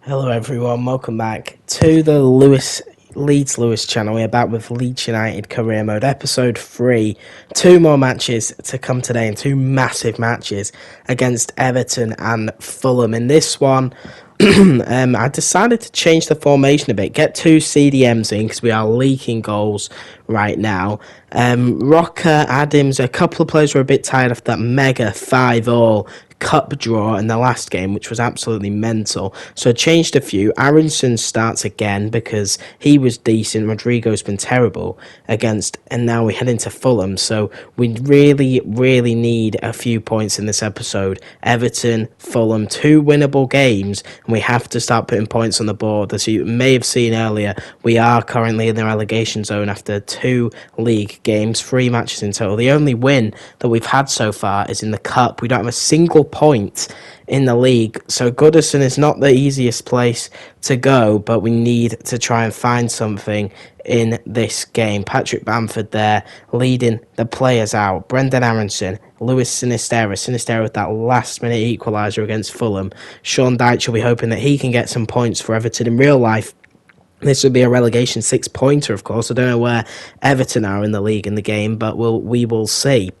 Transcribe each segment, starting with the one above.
Hello everyone, welcome back to the Leeds Lewis channel. We're back with Leeds United Career Mode Episode 3. Two more matches to come today and two massive matches against Everton and Fulham. In this one, I decided to change the formation a bit, get two CDMs in because we are leaking goals right now. Rocker, Adams, a couple of players were a bit tired of that mega 5-all cup draw in the last game, which was absolutely mental. So I changed a few. Aronson starts again because he was decent. Rodrigo's been terrible against, and now we head into Fulham. So we really need a few points in this episode. Everton, Fulham, two winnable games, and we have to start putting points on the board. As you may have seen earlier, we are currently in the relegation zone after two league games, 3 matches in total. The only win that we've had so far is in the cup. We don't have a single point in the league, so Goodison is not the easiest place to go, but we need to try and find something in this game. Patrick Bamford there leading the players out. Brendan Aronson, Lewis Sinistera with that last minute equaliser against Fulham. Sean Dyche will be hoping that he can get some points for Everton. In real life, this would be a relegation 6-pointer, of course. I don't know where Everton are in the league in the game, but we will see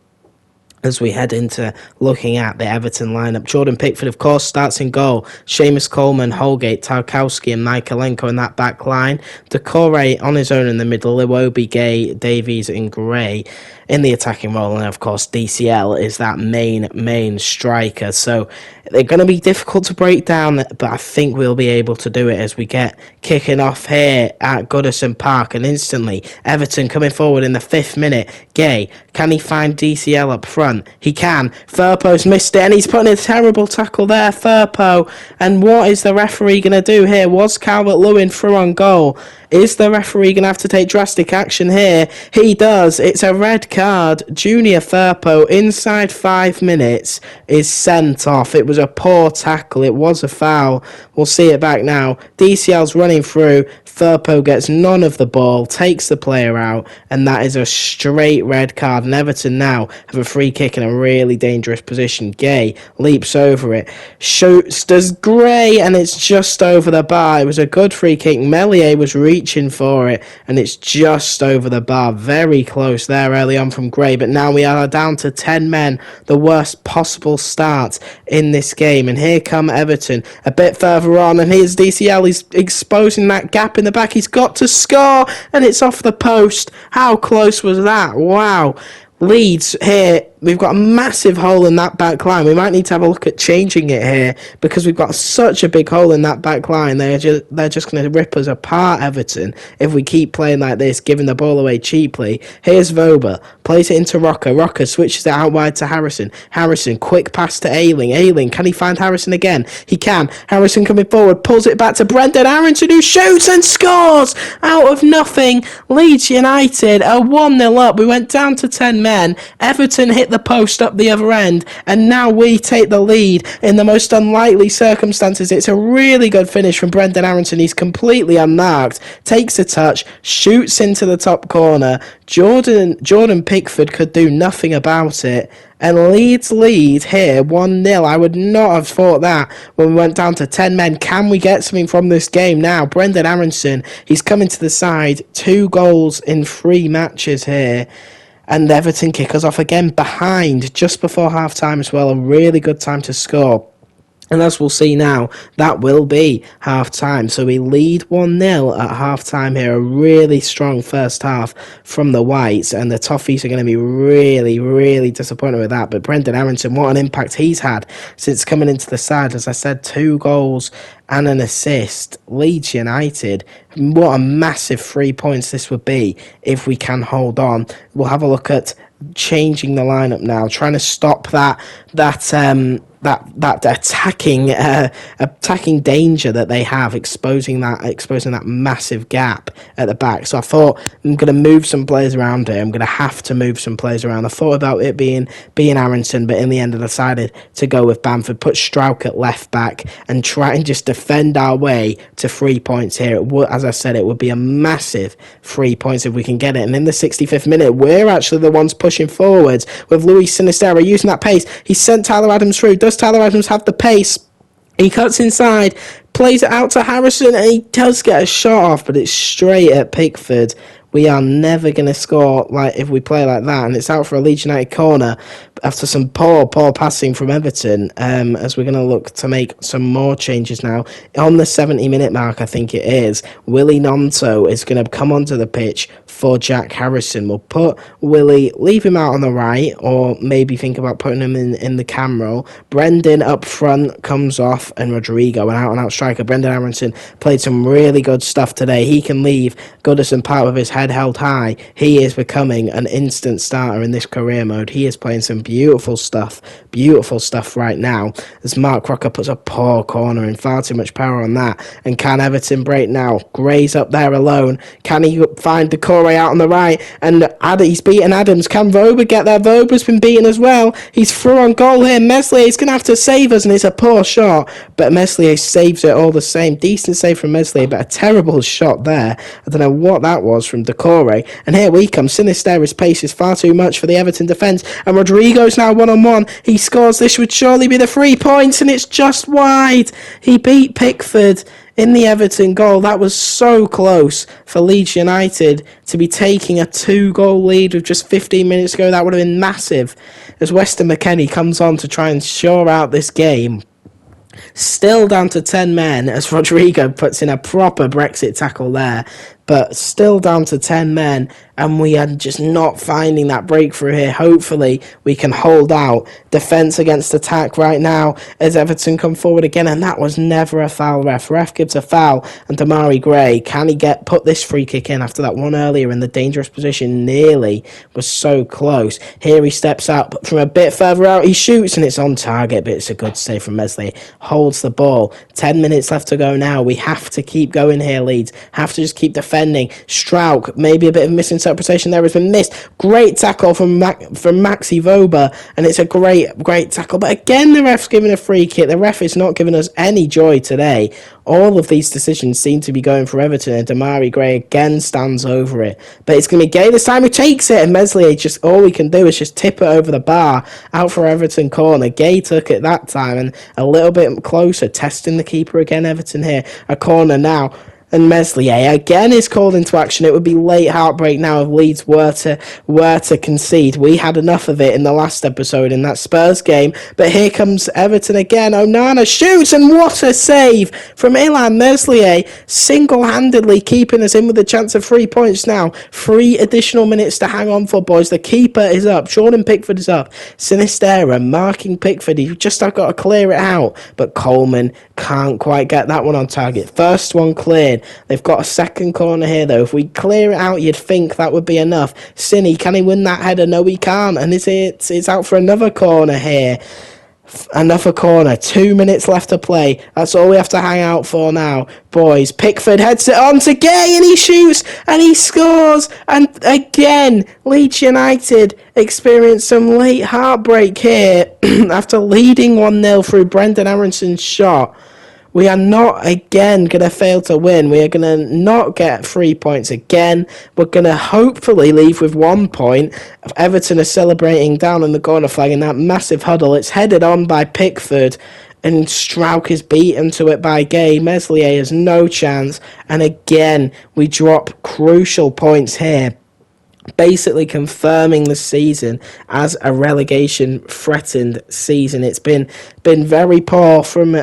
as we head into looking at the Everton lineup. Jordan Pickford, of course, starts in goal. Seamus Coleman, Holgate, Tarkowski and Michaelenko in that back line. Decore on his own in the middle. Iwobi, Gay, Davies and Gray in the attacking role. And, of course, DCL is that main striker. So they're going to be difficult to break down, but I think we'll be able to do it as we get kicking off here at Goodison Park. And instantly, Everton coming forward in the 5th minute. Gay, can he find DCL up front? He can. Firpo's missed it, and he's putting a terrible tackle there, Firpo. And what is the referee going to do here? Was Calvert-Lewin through on goal? Is the referee going to have to take drastic action here? He does. It's a red card. Junior Firpo, inside 5 minutes, is sent off. It was a poor tackle. It was a foul. We'll see it back now. DCL's running through. Firpo gets none of the ball, takes the player out, and that is a straight red card. And Everton now have a free kick in a really dangerous position. Gay leaps over it, shoots, does Gray, and it's just over the bar. It was a good free kick. Melier was reaching for it, and it's just over the bar. Very close there early on from Gray, but now we are down to 10 men. The worst possible start in this game. And here come Everton a bit further on, and here's DCL. He's exposing that gap in the back. He's got to score, and it's off the post. How close was that? Wow. Leeds here, we've got a massive hole in that back line. We might need to have a look at changing it here because we've got such a big hole in that back line. They're just going to rip us apart, Everton, if we keep playing like this, giving the ball away cheaply. Here's Voba, plays it into Rocker. Rocker switches it out wide to Harrison. Harrison, quick pass to Ayling. Ayling, can he find Harrison again? He can. Harrison coming forward, pulls it back to Brendan Aronson, who shoots and scores out of nothing. Leeds United are 1-0 up. We went down to 10 men. Everton hit the post up the other end, and now we take the lead in the most unlikely circumstances. It's a really good finish from Brendan Aronson. He's completely unmarked, takes a touch, shoots into the top corner. Jordan Pickford could do nothing about it, and Leeds lead here 1-0. I would not have thought that when we went down to 10 men. Can we get something from this game now? Brendan Aronson, he's coming to the side. 2 goals in 3 matches here. And Everton kick us off again behind just before half-time as well. A really good time to score. And as we'll see now, that will be half-time. So we lead 1-0 at half-time here. A really strong first half from the Whites. And the Toffees are going to be really disappointed with that. But Brendan Aronson, what an impact he's had since coming into the side. As I said, 2 goals and an assist. Leeds United, what a massive 3 points this would be if we can hold on. We'll have a look at changing the lineup now, trying to stop that attacking danger that they have, exposing that massive gap at the back. So I thought, I'm going to move some players around here. I'm going to have to move some players around. I thought about it being Aronson, but in the end I decided to go with Bamford, put Strauch at left back, and try and just defend our way to 3 points here. As I said, it would be a massive 3 points if we can get it. And in the 65th minute, we're actually the ones pushing forwards with Luis Sinistera using that pace. He sent Tyler Adams through. Does Tyler Adams have the pace? He cuts inside, plays it out to Harrison, and he does get a shot off, but it's straight at Pickford. We are never going to score like if we play like that, and it's out for a Leeds United corner after some poor passing from Everton, as we're going to look to make some more changes now. On the 70-minute mark, I think it is, Willie Nonto is going to come onto the pitch for Jack Harrison. We'll put Willie, leave him out on the right, or maybe think about putting him in the cam role. Brendan up front comes off, and Rodrigo, an out-and-out striker. Brendan Aronson played some really good stuff today. He can leave Goodison Park with his head held high. He is becoming an instant starter in this career mode. He is playing some beautiful stuff right now, as Mark Crocker puts a poor corner in, far too much power on that. And can Everton break now? Gray's up there alone. Can he find Decore out on the right? And he's beaten Adams. Can Voba get there? Voba's been beaten as well. He's through on goal here. Meslier is going to have to save us, and it's a poor shot, but Meslier saves it all the same. Decent save from Meslier, but a terrible shot there. I don't know what that was from Decore. And here we come. Sinisterra's pace is far too much for the Everton defence, and Rodrigo's now 1-on-1. He scores. This would surely be the 3 points, and it's just wide. He beat Pickford in the Everton goal. That was so close for Leeds United to be taking a 2-goal lead with just 15 minutes to go. That would have been massive, as Weston McKennie comes on to try and shore out this game. Still down to 10 men, as Rodrigo puts in a proper Brexit tackle there, but still down to 10 men, and we are just not finding that breakthrough here. Hopefully we can hold out. Defence against attack right now as Everton come forward again, and that was never a foul. Ref gives a foul, and Damari Gray, can he put this free kick in after that one earlier in the dangerous position? Nearly, was so close. Here he steps up from a bit further out, he shoots, and it's on target, but it's a good save from Meslier. Holds the ball. 10 minutes left to go now. We have to keep going here, Leeds. Have to just keep defending. Strauk, maybe a bit of misinterpretation there has been missed. Great tackle from Maxi Voba, and it's a great tackle. But again, the ref's giving a free kick. The ref is not giving us any joy today. All of these decisions seem to be going for Everton, and Damari Gray again stands over it. But it's going to be Gay this time who takes it, and Meslier, just all we can do is just tip it over the bar, out for Everton corner. Gay took it that time, and a little bit closer, testing the keeper again, Everton here. A corner now. And Meslier again is called into action. It would be late heartbreak now if Leeds were to concede. We had enough of it in the last episode in that Spurs game. But here comes Everton again. Onana shoots, and what a save from Ilan Meslier, single-handedly keeping us in with a chance of 3 points now. 3 additional minutes to hang on for, boys. The keeper is up. Jordan Pickford is up. Sinisterra marking Pickford. He just got to clear it out. But Coleman can't quite get that one on target. First one cleared. They've got a second corner here, though. If we clear it out, you'd think that would be enough. Cine, can he win that header? No, he can't. And it's out for another corner here. Another corner. 2 minutes left to play. That's all we have to hang out for now. Boys, Pickford heads it on to Gay, and he shoots, and he scores. And again, Leeds United experience some late heartbreak here after leading 1-0 through Brendan Aronson's shot. We are not again going to fail to win. We are going to not get 3 points again. We're going to hopefully leave with 1 point. Everton are celebrating down on the corner flag in that massive huddle. It's headed on by Pickford, and Strauk is beaten to it by Gay. Meslier has no chance. And again, we drop crucial points here, basically confirming the season as a relegation threatened season. It's been very poor from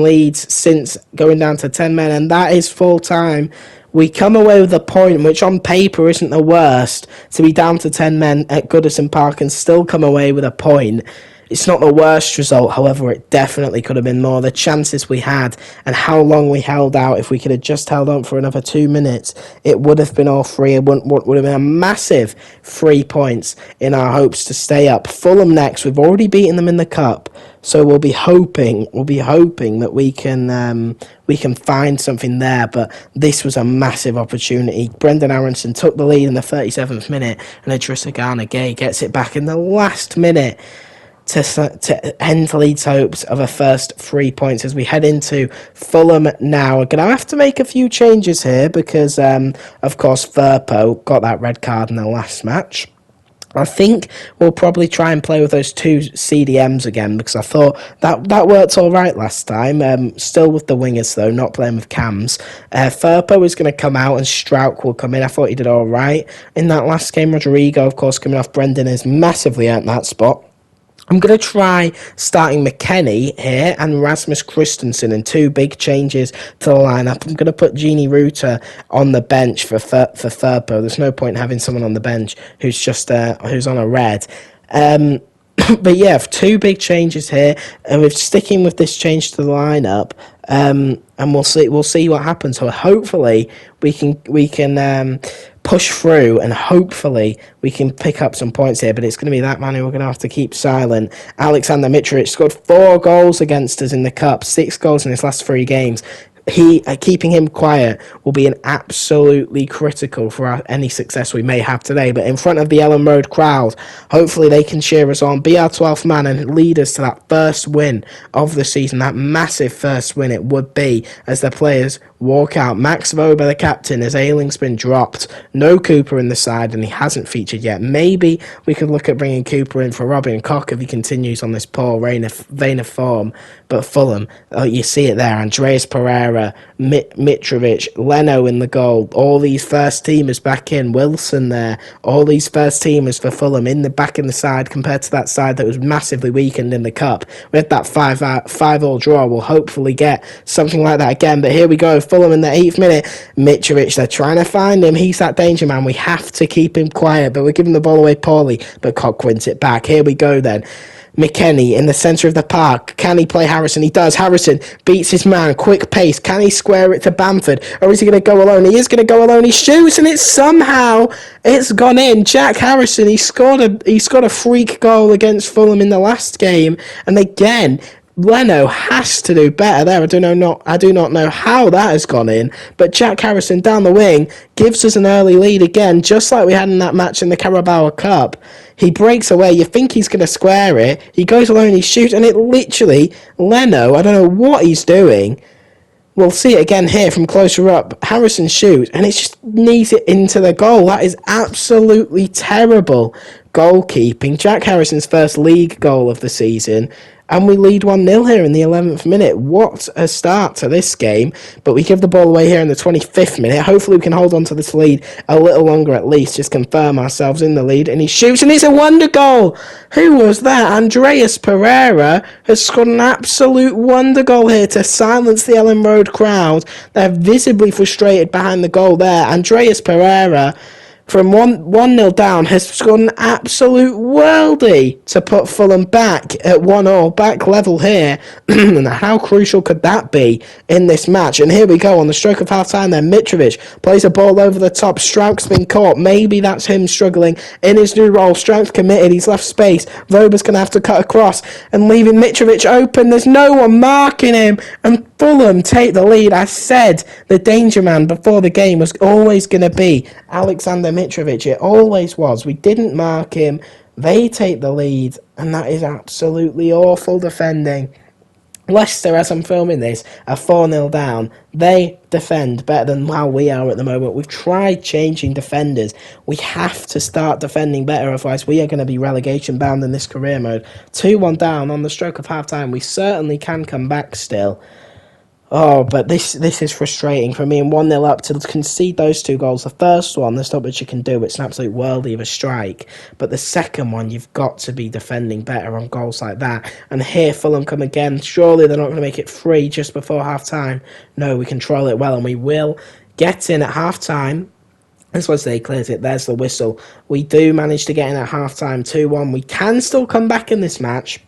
Leeds since going down to 10 men, and that is full time. We come away with a point, which on paper isn't the worst, to be down to 10 men at Goodison Park and still come away with a point. It's not the worst result, however, it definitely could have been more. The chances we had and how long we held out, if we could have just held on for another 2 minutes, it would have been all 3. It would have been a massive 3 points in our hopes to stay up. Fulham next. We've already beaten them in the cup, so we'll be hoping that we can find something there. But this was a massive opportunity. Brendan Aronson took the lead in the 37th minute, and Idrissa Gana Gueye gets it back in the last minute to end Leeds' hopes of a first 3 points as we head into Fulham now. We're going to have to make a few changes here because, of course, Firpo got that red card in the last match. I think we'll probably try and play with those two CDMs again, because I thought that worked all right last time. Still with the wingers though, not playing with cams. Firpo is going to come out and Strauch will come in. I thought he did all right in that last game. Rodrigo, of course, coming off Brendan, has massively earned that spot. I'm going to try starting McKennie here and Rasmus Christensen, and two big changes to the lineup. I'm going to put Gini Ruta on the bench for Firpo. There's no point having someone on the bench who's just who's on a red. But yeah, two big changes here, and we're sticking with this change to the lineup. And we'll see what happens. So hopefully we can push through, and hopefully we can pick up some points here. But it's going to be that man who we're going to have to keep silent. Alexander Mitrovic scored 4 goals against us in the cup, 6 goals in his last 3 games. Keeping him quiet will be an absolutely critical for any success we may have today. But in front of the Ellen Road crowd, hopefully they can cheer us on, be our 12th man, and lead us to that first win of the season. That massive first win it would be, as the players walk out. Max Vober, the captain, as Ayling's been dropped. No Cooper in the side, and he hasn't featured yet. Maybe we could look at bringing Cooper in for Robin Koch if he continues on this poor vein of form. But Fulham, you see it there. Andreas Pereira, Mitrovic, Leno in the goal. All these first teamers back in. Wilson there. All these first teamers for Fulham back in the side, compared to that side that was massively weakened in the cup. We had that 5-5 draw. We'll hopefully get something like that again. But here we go. Fulham in the 8th minute. Mitrovic, they're trying to find him. He's that danger man. We have to keep him quiet, but we're giving the ball away poorly. But Koch wins it back. Here we go then. McKennie in the centre of the park. Can he play Harrison? He does. Harrison beats his man. Quick pace. Can he square it to Bamford? Or is he going to go alone? He is going to go alone. He shoots, and it's gone in. Jack Harrison, he scored a freak goal against Fulham in the last game. And again, Leno has to do better there. I do not know how that has gone in, but Jack Harrison down the wing gives us an early lead again, just like we had in that match in the Carabao Cup. He breaks away. You think he's going to square it. He goes alone. He shoots, and it literally, Leno, I don't know what he's doing. We'll see it again here from closer up. Harrison shoots, and it just knees it into the goal. That is absolutely terrible goalkeeping. Jack Harrison's first league goal of the season, and we lead 1-0 here in the 11th minute. What a start to this game. But we give the ball away here in the 25th minute. Hopefully we can hold on to this lead a little longer at least, just confirm ourselves in the lead. And he shoots, and it's a wonder goal. Who was that? Andreas Pereira has scored an absolute wonder goal here to silence the Ellen Road crowd. They're visibly frustrated behind the goal there. Andreas Pereira, from 1-0 down, has scored an absolute worldie to put Fulham back at 1-0, back level here. And how crucial could that be in this match? And here we go, on the stroke of half-time there, Mitrovic plays a ball over the top. Strauch's been caught. Maybe that's him struggling in his new role. Strauch's committed. He's left space. Vober's going to have to cut across and leaving Mitrovic open. There's no one marking him. And Fulham take the lead. I said the danger man before the game was always going to be Alexander Mitrovic. It always was. We didn't mark him. They take the lead, and that is absolutely awful defending. Leicester, as I'm filming this, are 4-0 down. They defend better than how we are at the moment. We've tried changing defenders. We have to start defending better, otherwise we are going to be relegation bound in this career mode. 2-1 down on the stroke of half-time. We certainly can come back still. Oh, but this is frustrating for me. And 1-0 up to concede those 2 goals. The first one, there's not much you can do. It's an absolute worldie of a strike. But the second one, you've got to be defending better on goals like that. And here Fulham come again. Surely they're not going to make it 3 just before half-time. No, we control it well, and we will get in at half-time. As once they clears it, there's the whistle. We do manage to get in at half-time 2-1. We can still come back in this match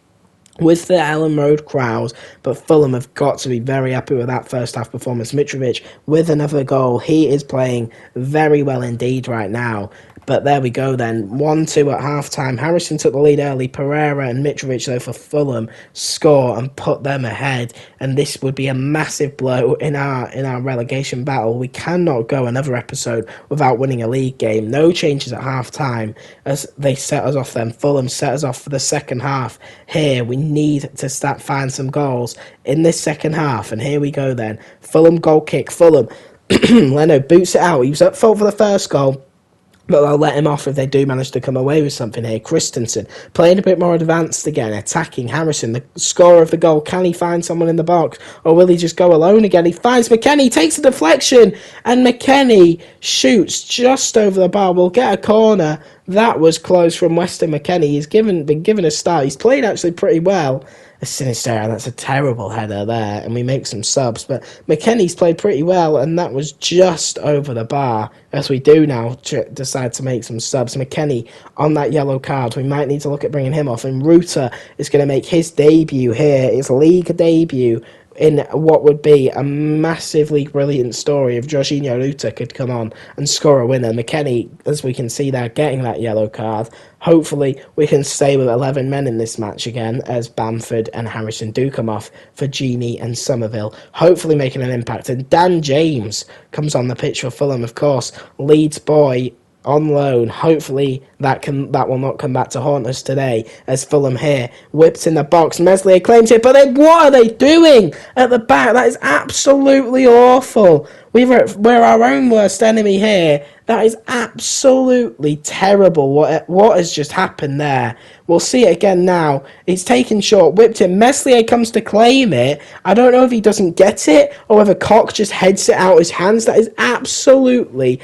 with the Ellen Road crowd, but Fulham have got to be very happy with that first half performance. Mitrovic with another goal. He is playing very well indeed right now. But there we go then, 1-2 at half-time. Harrison took the lead early. Pereira and Mitrovic, though, for Fulham, score and put them ahead. And this would be a massive blow in our relegation battle. We cannot go another episode without winning a league game. No changes at half-time as they set us off then. Fulham set us off for the second half. Here, we need to find some goals in this second half. And here we go then. Fulham goal kick. Fulham. Leno boots it out. He was at fault for the first goal. but they'll let him off if they do manage to come away with something here. Christensen playing a bit more advanced again, attacking Harrison, the scorer of the goal. Can he find someone in the box, or will he just go alone again? He finds McKennie, takes a deflection, and McKennie shoots just over the bar. We'll get a corner. That was close from Weston McKennie. He's been given a start. He's played actually pretty well. A Sinisterra, that's a terrible header there, and we make some subs, but McKennie's played pretty well, and that was just over the bar, as we do now decide to make some subs. McKennie on that yellow card, we might need to look at bringing him off, and Ruta is going to make his debut here, his league debut, in what would be a massively brilliant story if Jorginho Ruta could come on and score a winner. McKennie, as we can see there, getting that yellow card. Hopefully we can stay with 11 men in this match again, as Bamford and Harrison do come off for Gini and Somerville, hopefully making an impact. And Dan James comes on the pitch for Fulham, of course, Leeds boy, on loan. Hopefully that will not come back to haunt us today, as Fulham here whips in the box. Meslier claims it, but what are they doing at the back? That is absolutely awful. We're our own worst enemy here. That is absolutely terrible. What has just happened there? We'll see it again now. It's taken short, whipped in. Meslier comes to claim it. I don't know if he doesn't get it or whether Koch just heads it out his hands. That is absolutely...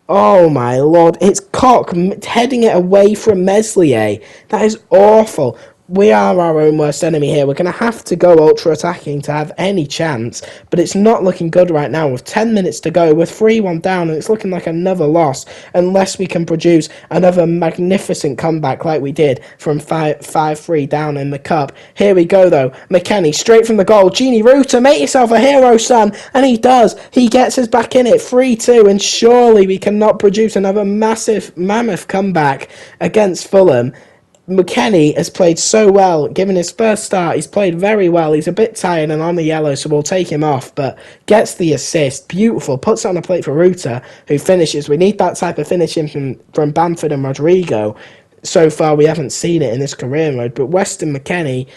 Oh my lord, it's Koch heading it away from Meslier. That is awful. We are our own worst enemy here. We're going to have to go ultra-attacking to have any chance, but it's not looking good right now. With 10 minutes to go, we're 3-1 down, and it's looking like another loss, unless we can produce another magnificent comeback like we did from 5-3 down in the cup. Here we go, though. McKennie, straight from the goal. Gini Ruta, make yourself a hero, son. And he does. He gets us back in it, 3-2, and surely we cannot produce another massive, mammoth comeback against Fulham. McKennie has played so well. Given his first start, he's played very well. He's a bit tired and on the yellow, so we'll take him off, but gets the assist. Beautiful. Puts it on a plate for Ruta, who finishes. We need that type of finishing from Bamford and Rodrigo. So far, we haven't seen it in this career mode, but Weston McKennie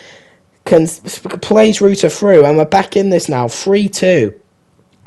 plays Ruta through, and we're back in this now, 3-2.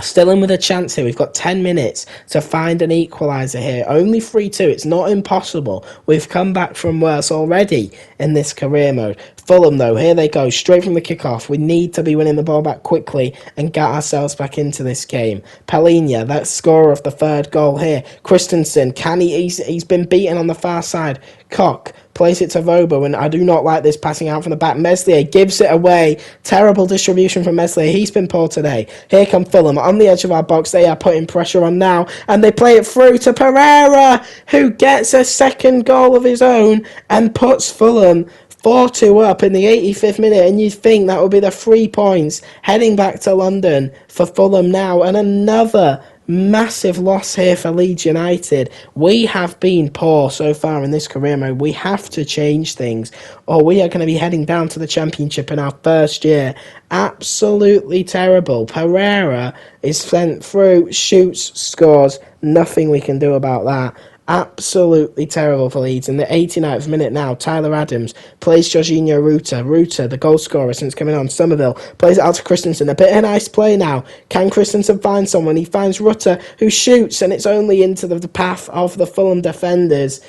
Still in with a chance here. We've got 10 minutes to find an equaliser here. Only 3-2. It's not impossible. We've come back from worse already in this career mode. Fulham, though, here they go. Straight from the kickoff. We need to be winning the ball back quickly and get ourselves back into this game. Palhinha, that scorer of the third goal here. Christensen, he's been beaten on the far side. Koch plays it to Vobo, and I do not like this passing out from the back. Meslier gives it away. Terrible distribution from Meslier. He's been poor today. Here come Fulham on the edge of our box. They are putting pressure on now, and they play it through to Pereira, who gets a second goal of his own and puts Fulham 4-2 up in the 85th minute, and you'd think that would be the 3 points heading back to London for Fulham now, and another massive loss here for Leeds United. We have been poor so far in this career mode. We have to change things, or we are going to be heading down to the Championship in our first year. Absolutely terrible. Pereira is sent through, shoots, scores. Nothing we can do about that. Absolutely terrible for Leeds. In the 89th minute now, Tyler Adams plays Jorginho Ruta. Ruta, the goal scorer since coming on. Somerville plays it out to Christensen. A bit of a nice play now. Can Christensen find someone? He finds Ruta, who shoots, and it's only into the path of the Fulham defenders.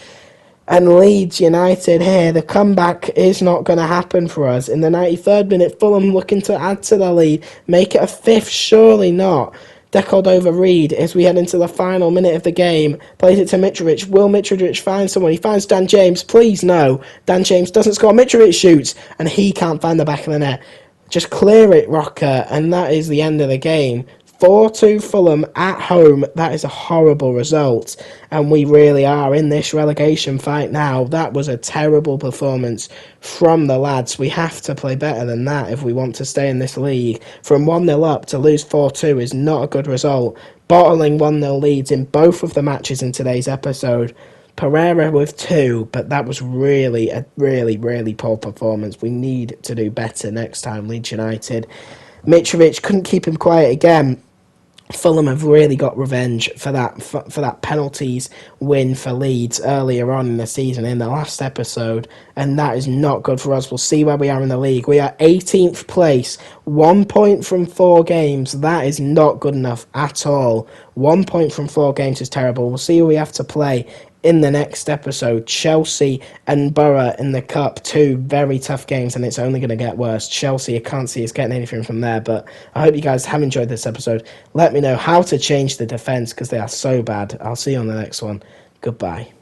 And Leeds United here, the comeback is not going to happen for us. In the 93rd minute, Fulham looking to add to the lead. Make it a fifth? Surely not. Deckled over Reed as we head into the final minute of the game. Plays it to Mitrovic. Will Mitrovic find someone? He finds Dan James. Please no. Dan James doesn't score. Mitrovic shoots, and he can't find the back of the net. Just clear it, Rocker, and that is the end of the game. 4-2 Fulham at home. That is a horrible result, and we really are in this relegation fight now. That was a terrible performance from the lads. We have to play better than that if we want to stay in this league. From 1-0 up to lose 4-2 is not a good result. Bottling 1-0 leads in both of the matches in today's episode. Pereira with 2, but that was really a really poor performance. We need to do better next time, Leeds United. Mitrovic couldn't keep him quiet again. Fulham have really got revenge for that penalties win for Leeds earlier on in the season in the last episode, and that is not good for us. We'll see where we are in the league. We are 18th place, 1 point from 4 games. That is not good enough at all. 1 point from 4 games is terrible. We'll see who we have to play in the next episode. Chelsea and Borough in the Cup, two very tough games, and it's only going to get worse. Chelsea, I can't see us getting anything from there, but I hope you guys have enjoyed this episode. Let me know how to change the defence, because they are so bad. I'll see you on the next one. Goodbye.